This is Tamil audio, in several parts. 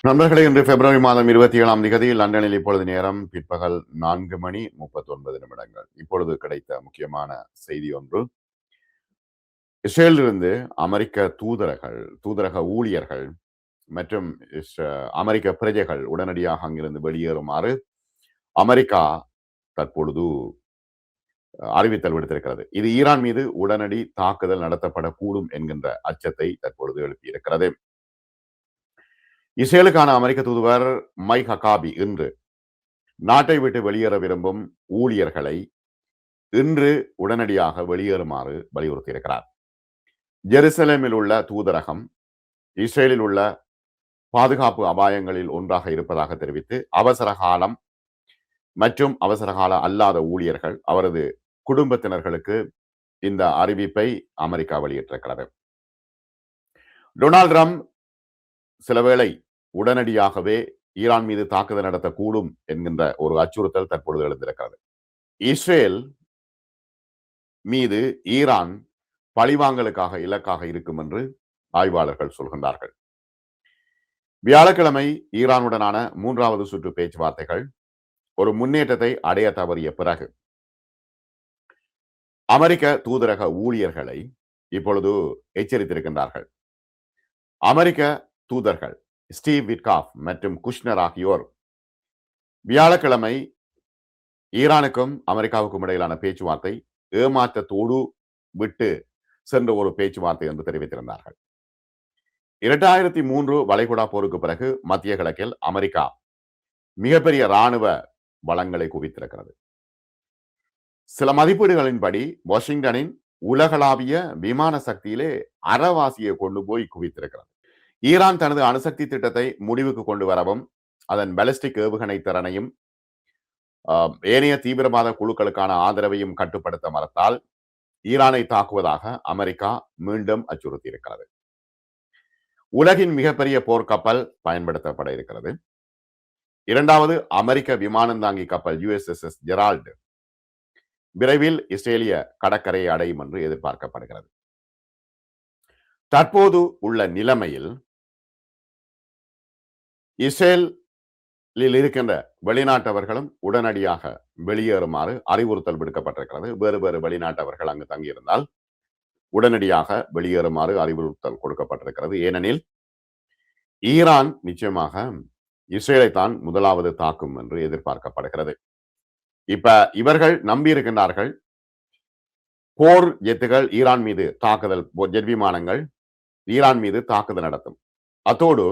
நண்பர்களே, இன்று பிப்ரவரி மாதம் 27 லண்டனில் இப்பொழுது நேரம் பிற்பகல் 4:39. இப்பொழுது கிடைத்த முக்கியமான செய்தி ஒன்று. இஸ்ரேலிலிருந்து அமெரிக்க தூதரக ஊழியர்கள் மற்றும் அமெரிக்க பிரஜைகள் உடனடியாக அங்கிருந்து வெளியேறுமாறு அமெரிக்கா தற்பொழுது அறிவித்தல் விடுத்திருக்கிறது. இது ஈரான் மீது உடனடி தாக்குதல் நடத்தப்படக்கூடும் என்கின்ற அச்சத்தை தற்பொழுது எழுப்பியிருக்கிறது. இஸ்ரேலுக்கான அமெரிக்க தூதுவர் மைக் ஹக்காபி இன்று நாட்டை விட்டு வெளியேற விரும்பும் ஊழியர்களை இன்று உடனடியாக வெளியேறுமாறு வலியுறுத்தியிருக்கிறார். ஜெருசலேமில் உள்ள தூதரகம் இஸ்ரேலில் உள்ள பாதுகாப்பு அபாயங்களில் ஒன்றாக இருப்பதாக தெரிவித்து அவசர காலம் மற்றும் அவசர கால அல்லாத ஊழியர்கள் அவரது குடும்பத்தினர்களுக்கு இந்த அறிவிப்பை அமெரிக்கா வெளியிட்டிருக்கிறது. டொனால்ட் ட்ரம்ப் சிலவேளை உடனடியாகவே ஈரான் மீது தாக்குதல் நடத்தக்கூடும் என்கின்ற ஒரு அச்சுறுத்தல் தற்பொழுது எழுந்திருக்கிறது. இஸ்ரேல் மீது ஈரான் பழிவாங்கலுக்காக இலக்காக இருக்கும் என்று ஆய்வாளர்கள் சொல்கின்றார்கள். வியாழக்கிழமை ஈரானுடனான 3வது சுற்று பேச்சுவார்த்தைகள் ஒரு முன்னேற்றத்தை அடைய தவறிய பிறகு அமெரிக்க தூதரக ஊழியர்களை இப்பொழுது எச்சரித்திருக்கின்றார்கள். அமெரிக்க தூதர்கள் ஸ்டீவ் விட்காஃப் மற்றும் குஷ்னர் ஆகியோர் வியாழக்கிழமை ஈரானுக்கும் அமெரிக்காவுக்கும் இடையிலான பேச்சுவார்த்தை ஏமாற்றத்தோடு விட்டு சென்ற ஒரு பேச்சுவார்த்தை என்று தெரிவித்திருந்தார்கள். 2003 வளைகுடா போருக்கு பிறகு மத்திய கிழக்கில் அமெரிக்கா மிகப்பெரிய இராணுவ வளங்களை குவித்திருக்கிறது. சில மதிப்பீடுகளின்படி வாஷிங்டனின் உலகளாவிய விமான சக்தியிலே அறவாசியை கொண்டு போய் குவித்திருக்கிறது. ஈரான் தனது அணுசக்தி திட்டத்தை முடிவுக்கு கொண்டு வரவும் அதன் பாலிஸ்டிக் ஏவுகணை திறனையும் ஏனைய தீவிரவாத குழுக்களுக்கான ஆதரவையும் கட்டுப்படுத்த மறுத்தால் ஈரானை தாக்குவதாக அமெரிக்கா மீண்டும் அச்சுறுத்தியிருக்கிறது. உலகின் மிகப்பெரிய போர்க்கப்பல் பயன்படுத்தப்பட இருக்கிறது. 2வது அமெரிக்க விமானந்தாங்கி கப்பல் USS ஜெரால்டு விரைவில் இஸ்ரேலிய கடற்கரையை அடையும் என்று எதிர்பார்க்கப்படுகிறது. தற்போது உள்ள நிலைமையில் இஸ்ரேலில் இருக்கின்ற வெளிநாட்டவர்களும் உடனடியாக வெளியேறுமாறு அறிவுறுத்தல் விடுக்கப்பட்டிருக்கிறது. வேறு வேறு வெளிநாட்டவர்கள் அங்கு தங்கியிருந்தால் உடனடியாக வெளியேறுமாறு அறிவுறுத்தல் கொடுக்கப்பட்டிருக்கிறது. ஏனெனில் ஈரான் நிச்சயமாக இஸ்ரேலை தான் முதலாவது தாக்கும் என்று எதிர்பார்க்கப்படுகிறது. இப்ப இவர்கள் நம்பி இருக்கின்றார்கள் போர் ஜெட்டுகள் ஈரான் மீது தாக்குதல், ஜெட் விமானங்கள் ஈரான் மீது தாக்குதல் நடத்தும். அத்தோடு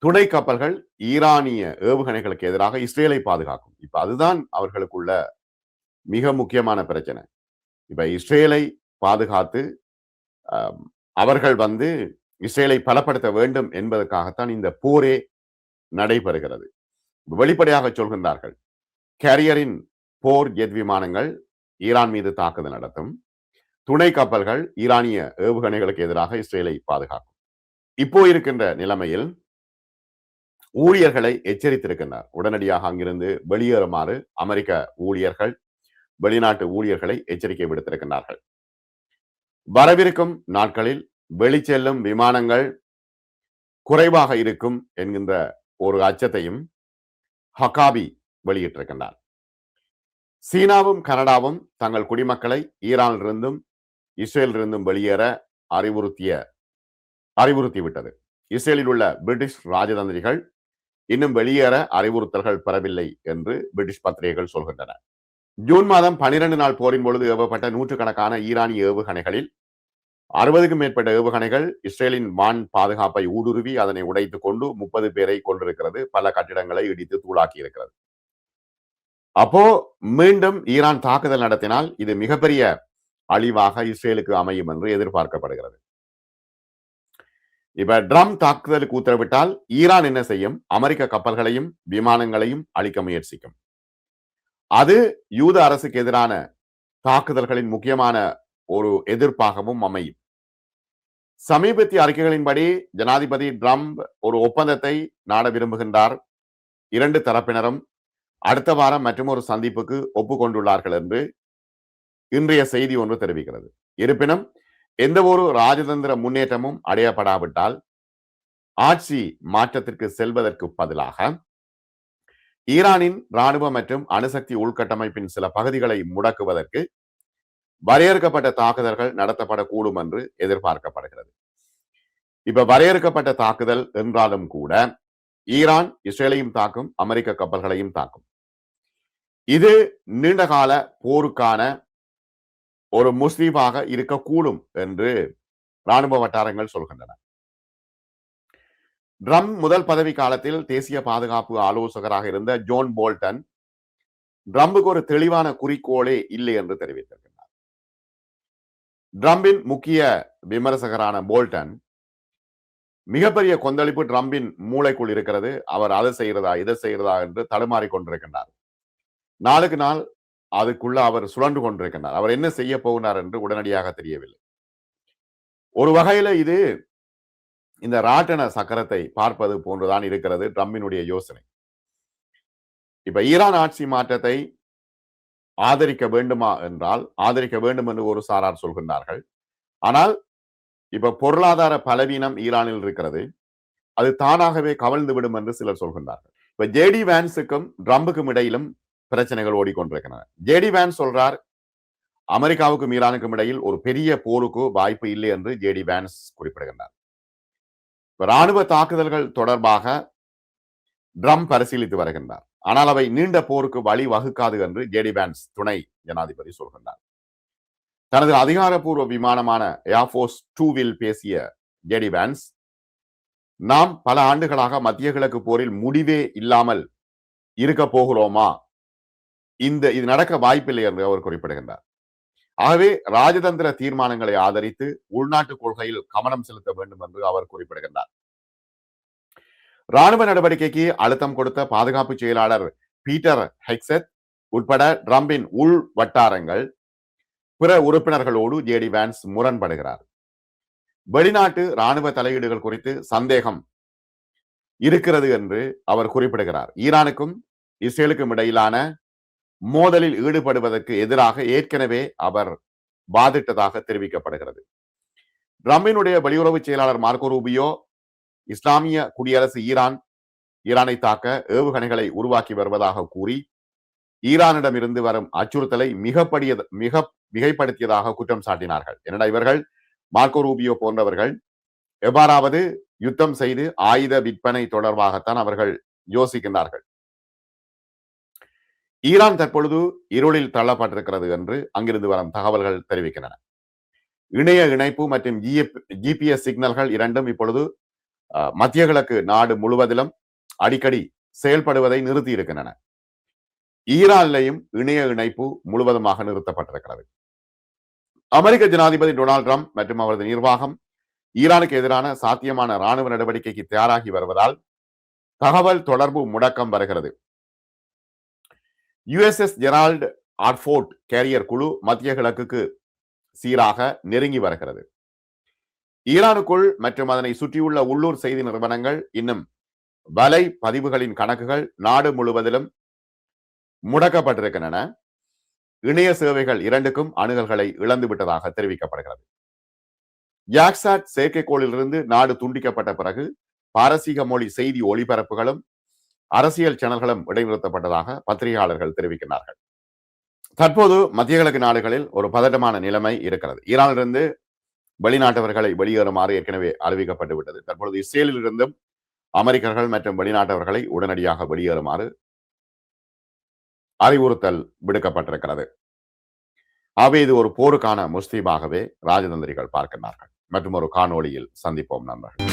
துணை கப்பல்கள் ஈரானிய ஏவுகணைகளுக்கு எதிராக இஸ்ரேலை பாதுகாக்கும். இப்ப அதுதான் அவர்களுக்குள்ள மிக முக்கியமான பிரச்சனை. இப்ப இஸ்ரேலை பாதுகாத்து அவர்கள் இஸ்ரேலை பலப்படுத்த வேண்டும் என்பதற்காகத்தான் இந்த போரே நடைபெறுகிறது. வெளிப்படையாக சொல்கின்றார்கள், கேரியரின் போர் ஜெட் விமானங்கள் ஈரான் மீது தாக்குதல் நடத்தும், துணை கப்பல்கள் ஈரானிய ஏவுகணைகளுக்கு எதிராக இஸ்ரேலை பாதுகாக்கும். இப்போ இருக்கின்ற நிலைமையில் ஊழியர்களை எச்சரித்திருக்கின்றனர். உடனடியாக அங்கிருந்து வெளியேறுமாறு அமெரிக்க ஊழியர்கள், வெளிநாட்டு ஊழியர்களை எச்சரிக்கை விடுத்திருக்கின்றார்கள். வரவிருக்கும் நாட்களில் வெளிச்செல்லும் விமானங்கள் குறைவாக இருக்கும் என்கின்ற ஒரு அச்சத்தையும் ஹக்காபி வெளியிட்டிருக்கின்றார். சீனாவும் கனடாவும் தங்கள் குடிமக்களை ஈரானிலிருந்தும் இஸ்ரேலிலிருந்தும் வெளியேற அறிவுறுத்திவிட்டது. இஸ்ரேலில் உள்ள பிரிட்டிஷ் ராஜதந்திரிகள் இன்னும் வெளியேற அறிவுறுத்தல்கள் பெறவில்லை என்று பிரிட்டிஷ் பத்திரிகைகள் சொல்கின்றன. ஜூன் மாதம் 12 நாள் போரின் பொழுது ஏவப்பட்ட நூற்றுக்கணக்கான ஈரானிய ஏவுகணைகளில் 60க்கும் மேற்பட்ட ஏவுகணைகள் இஸ்ரேலின் வான் பாதுகாப்பை ஊடுருவி அதனை உடைத்துக் கொண்டு 30 பேரை கொண்டிருக்கிறது. பல கட்டிடங்களை இடித்து தூளாக்கி இருக்கிறது. அப்போ மீண்டும் ஈரான் தாக்குதல் நடத்தினால் இது மிகப்பெரிய அழிவாக இஸ்ரேலுக்கு அமையும் என்று எதிர்பார்க்கப்படுகிறது. இப்ப ட்ரம்ப் தாக்குதலுக்கு உத்தரவிட்டால் ஈரான் என்ன செய்யும்? அமெரிக்க கப்பல்களையும் விமானங்களையும் அழிக்க முயற்சிக்கும். அது யூத அரசுக்கு எதிரான தாக்குதல்களின் முக்கியமான ஒரு எதிர்ப்பாகவும் அமையும். சமீபத்திய அறிக்கைகளின்படி ஜனாதிபதி ட்ரம்ப் ஒரு ஒப்பந்தத்தை நாட விரும்புகின்றார். 2 தரப்பினரும் அடுத்த வாரம் மற்றும் ஒரு சந்திப்புக்கு ஒப்புக்கொண்டுள்ளார்கள் என்று இன்றைய செய்தி ஒன்று தெரிவிக்கிறது. இருப்பினும் எந்த ஒரு ராஜதந்திர முன்னேற்றமும் அடையப்படாவிட்டால் ஆட்சி மாற்றத்திற்கு செல்வதற்கு பதிலாக ஈரானின் ராணுவ மற்றும் அணுசக்தி உள்கட்டமைப்பின் சில பகுதிகளை முடக்குவதற்கு வரையறுக்கப்பட்ட தாக்குதல்கள் நடத்தப்படக்கூடும் என்று எதிர்பார்க்கப்படுகிறது. இப்ப வரையறுக்கப்பட்ட தாக்குதல் என்றாலும் கூட ஈரான் இஸ்ரேலையும் தாக்கும், அமெரிக்க கப்பல்களையும் தாக்கும். இது நீண்டகால போருக்கான ஒரு முஸ்லீமாக இருக்கக்கூடும் என்று ராணுவ வட்டாரங்கள் சொல்கின்றன. ட்ரம்ப் முதல் பதவி காலத்தில் தேசிய பாதுகாப்பு ஆலோசகராக இருந்த ஜோன் போல்டன் ட்ரம்புக்கு ஒரு தெளிவான குறிக்கோளே இல்லை என்று தெரிவித்திருக்கிறார். ட்ரம்பின் முக்கிய விமர்சகரான போல்டன் மிகப்பெரிய கொந்தளிப்பு ட்ரம்பின் மூளைக்குள் இருக்கிறது. அவர் அதை செய்கிறதா இதை செய்கிறதா என்று தடுமாறி கொண்டிருக்கின்றார். நாளுக்கு நாள் அதுக்குள்ள அவர் சுழன்று கொண்டிருக்கின்றார். அவர் என்ன செய்ய போகிறார் என்று உடனடியாக தெரியவில்லை. ஒரு வகையில இது இந்த ராட்டன சக்கரத்தை பார்ப்பது போன்றுதான் இருக்கிறது ட்ரம்பினுடைய யோசனை. இப்ப ஈரான் ஆட்சி மாற்றத்தை ஆதரிக்க வேண்டுமா என்றால் ஆதரிக்க வேண்டும் என்று ஒரு சாரார் சொல்கின்றார்கள். ஆனால் இப்ப பொருளாதார பலவீனம் ஈரானில் இருக்கிறது, அது தானாகவே கவிழ்ந்து விடும் என்று சிலர் சொல்கின்றார்கள். இப்ப ஜேடி வேன்ஸுக்கும் ட்ரம்புக்கும் இடையிலும் பிரச்சனைகள் ஓடிக்கொண்டிருக்கின்றன. ஜேடி வேன்ஸ் சொல்றார் அமெரிக்காவுக்கும் ஈரானுக்கும் இடையில் ஒரு பெரிய போருக்கு வாய்ப்பு இல்லை என்று ஜேடி வேன்ஸ் குறிப்பிடுகின்றார். ராணுவ தாக்குதல்கள் தொடர்பாக ட்ரம்ப் பரிசீலித்து வருகின்றார். ஆனால் அவை நீண்ட போருக்கு வழி வகுக்காது என்று ஜேடி வேன்ஸ் துணை ஜனாதிபதி சொல்கின்றார். தனது அதிகாரப்பூர்வ விமானமான ஏர்போர்ஸ் 2 பேசிய ஜேடி வேன்ஸ், நாம் பல ஆண்டுகளாக மத்திய கிழக்கு போரில் முடிவே இல்லாமல் இருக்க போகிறோமா, இது நடக்க வாய்ப்பில்லை என்று அவர் குறிப்பிடுகின்றார். ஆகவே ராஜதந்திர தீர்மானங்களை ஆதரித்து உள்நாட்டு கொள்கையில் கவனம் செலுத்த வேண்டும் என்று அவர் குறிப்பிடுகின்றார். ராணுவ நடவடிக்கைக்கு அழுத்தம் கொடுத்த பாதுகாப்பு செயலாளர் பீட்டர் ஹெக்செத் உட்பட ட்ரம்பின் உள் வட்டாரங்கள் பிற உறுப்பினர்களோடு ஜேடி வேன்ஸ் முரண்படுகிறார். வெளிநாட்டு ராணுவ தலையீடுகள் குறித்து சந்தேகம் இருக்கிறது என்று அவர் குறிப்பிடுகிறார். ஈரானுக்கும் இஸ்ரேலுக்கும் இடையிலான மோதலில் ஈடுபடுவதற்கு எதிராக ஏற்கனவே அவர் வாதிட்டதாக தெரிவிக்கப்படுகிறது. ட்ரம்பினுடைய வெளியுறவு செயலாளர் மார்க்கோ ரூபியோ இஸ்லாமிய குடியரசு ஈரானை தாக்க ஏவுகணைகளை உருவாக்கி வருவதாக கூறி ஈரானிடமிருந்து வரும் அச்சுறுத்தலை மிகைப்படுத்தியதாக குற்றம் சாட்டினார்கள். என்னடா இவர்கள் மார்க்கோ ரூபியோ போன்றவர்கள் எவ்வாறாவது யுத்தம் செய்து ஆயுத விற்பனை தொடர்பாகத்தான் அவர்கள் யோசிக்கின்றார்கள். ஈரான் தற்பொழுது இருளில் தள்ளப்பட்டிருக்கிறது என்று அங்கிருந்து வரும் தகவல்கள் தெரிவிக்கின்றன. இணைய இணைப்பு மற்றும் ஜிபிஎஸ் சிக்னல்கள் இரண்டும் இப்பொழுது மத்திய கிழக்கு நாடு முழுவதிலும் அடிக்கடி செயல்படுவதை நிறுத்தி இருக்கின்றன. ஈரானிலையும் இணைய இணைப்பு முழுவதுமாக நிறுத்தப்பட்டிருக்கிறது. அமெரிக்க ஜனாதிபதி டொனால்டு ட்ரம்ப் மற்றும் அவரது நிர்வாகம் ஈரானுக்கு எதிரான சாத்தியமான ராணுவ நடவடிக்கைக்கு தயாராகி வருவதால் தகவல் தொடர்பு முடக்கம் வருகிறது. USS ஜெரால்டு ஆர்ஃபோர்ட் கேரியர் குழு மத்திய கிழக்குக்கு சீராக நெருங்கி வருகிறது. ஈரானுக்குள் மற்றும் அதனை சுற்றியுள்ள உள்ளூர் செய்தி நிறுவனங்கள் இன்னும் வலை பதிவுகளின் கணக்குகள் நாடு முழுவதிலும் முடக்கப்பட்டிருக்கின்றன. இணைய சேவைகள் இரண்டுக்கும் அணுகல்களை இழந்துவிட்டதாக தெரிவிக்கப்படுகிறது. ஜாக்சாட் செயற்கைக்கோளிலிருந்து நாடு துண்டிக்கப்பட்ட பிறகு பாரசீக மொழி செய்தி ஒளிபரப்புகளும் அரசியல் சேனல்களும் இடைநிறுத்தப்பட்டதாக பத்திரிகையாளர்கள் தெரிவிக்கிறார்கள். தற்போது மத்திய கிழக்கு நாடுகளில் ஒரு பதட்டமான நிலைமை இருக்கிறது. ஈரானிலிருந்து வெளிநாட்டவர்களை வெளியேறுமாறு ஏற்கனவே அறிவிக்கப்பட்டு விட்டது. தற்பொழுது இஸ்ரேலில் இருந்தும் அமெரிக்கர்கள் மற்றும் வெளிநாட்டவர்களை உடனடியாக வெளியேறுமாறு அறிவுறுத்தல் விடுக்கப்பட்டிருக்கிறது. ஆகவே இது ஒரு போருக்கான முஸ்லீமாகவே ராஜதந்திரிகள் பார்க்கிறார்கள். மற்றும் ஒரு காணொளியில் சந்திப்போம் நண்பர்கள்.